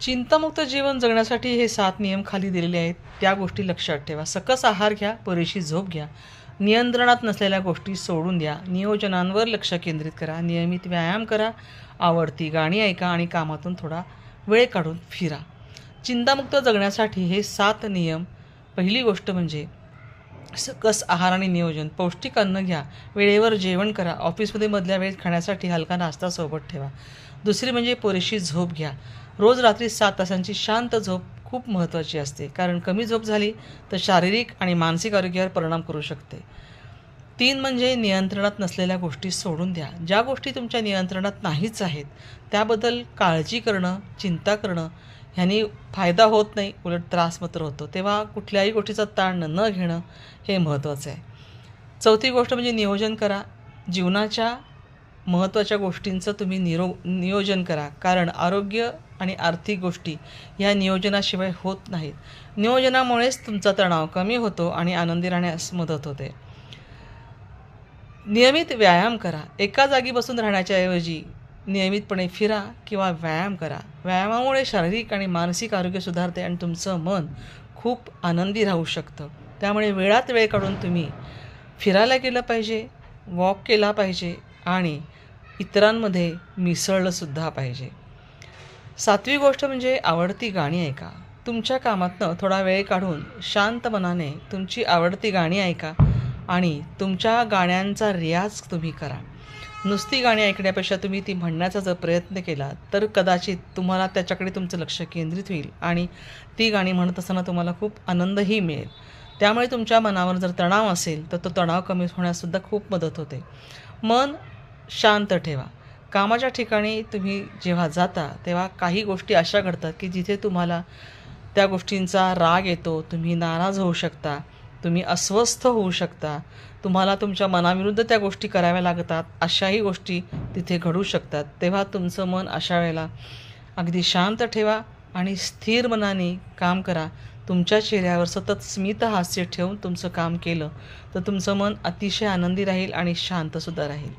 चिंतामुक्त जीवन जगण्यासाठी हे 7 नियम खाली दिलेले आहेत. त्या गोष्टी लक्षात ठेवा. सकस आहार घ्या, पुरेशी झोप घ्या, नियंत्रणात नसलेल्या गोष्टी सोडून द्या, नियोजनांवर लक्ष केंद्रित करा, नियमित व्यायाम करा, आवडती गाणी ऐका आणि कामातून थोडा वेळ काढून फिरा. चिंतामुक्त जगण्यासाठी हे 7 नियम. पहिली गोष्ट म्हणजे सकस आहार आणि नियोजन. पौष्टिक अन्न घ्या, वेळेवर जेवण करा, ऑफिसमध्ये मधल्या वेळेत खाण्यासाठी हलका नाश्ता सोबत ठेवा. दुसरी म्हणजे पुरेशी झोप घ्या. रोज रात्री 7 तासांची शांत झोप खूप महत्त्वाची असते, कारण कमी झोप झाली तर शारीरिक आणि मानसिक आरोग्यावर परिणाम करू शकते. 3 म्हणजे नियंत्रणात नसलेल्या गोष्टी सोडून द्या. ज्या गोष्टी तुमच्या नियंत्रणात नाहीच आहेत त्याबद्दल काळजी करणं, चिंता करणं ह्यानी फायदा होत नाही, उलट त्रास मात्र होतो. तेव्हा कुठल्याही गोष्टीचा ताण न घेणं हे महत्त्वाचं आहे. चौथी गोष्ट म्हणजे नियोजन करा. जीवनाच्या महत्त्वाच्या गोष्टींचं तुम्ही नियोजन करा, कारण आरोग्य आणि आर्थिक गोष्टी ह्या नियोजनाशिवाय होत नाहीत. नियोजनामुळेच तुमचा तणाव कमी होतो आणि आनंदी राहण्यास मदत होते. नियमित व्यायाम करा. एका जागी बसून राहण्याच्या ऐवजी नियमितपणे फिरा किंवा व्यायाम करा. व्यायामामुळे शारीरिक आणि मानसिक आरोग्य सुधारते आणि तुमचं मन खूप आनंदी राहू शकतं. त्यामुळे वेळात वेळ काढून तुम्ही फिरायला गेलं पाहिजे, वॉक केला पाहिजे आणि इतरांमध्ये मिसळलंसुद्धा पाहिजे. 7वी गोष्ट म्हणजे आवडती गाणी ऐका. तुमच्या कामातनं थोडा वेळ काढून शांत मनाने तुमची आवडती गाणी ऐका आणि तुमच्या गाण्यांचा रियाज तुम्ही करा. नुसती गाणी ऐकण्यापेक्षा तुम्ही ती म्हणण्याचा जर प्रयत्न केला तर कदाचित तुम्हाला त्याच्याकडे तुमचं लक्ष केंद्रित होईल आणि ती गाणी म्हणत असताना तुम्हाला खूप आनंदही मिळेल. त्यामुळे तुमच्या मनावर जर तणाव असेल तर तो तणाव कमी होण्यासुद्धा खूप मदत होते. मन शांत ठेवा. कामाच्या ठिकाणी तुम्ही जेव्हा जाता तेव्हा काही गोष्टी अशा घडतात की जिथे तुम्हाला त्या गोष्टींचा राग येतो, तुम्ही नाराज होऊ शकता, तुम्ही अस्वस्थ होऊ शकता, तुम्हाला तुमच्या मनाविरुद्ध त्या गोष्टी कराव्या लागतात, अशाही गोष्टी तिथे घडू शकतात. तेव्हा तुमचं मन अशा वेळेला अगदी शांत ठेवा आणि स्थिर मनाने काम करा. तुमच्या चेहऱ्यावर सतत स्मित हास्य ठेवून तुमचं काम केलं तर तुमचं मन अतिशय आनंदी राहील आणि शांतसुद्धा राहील.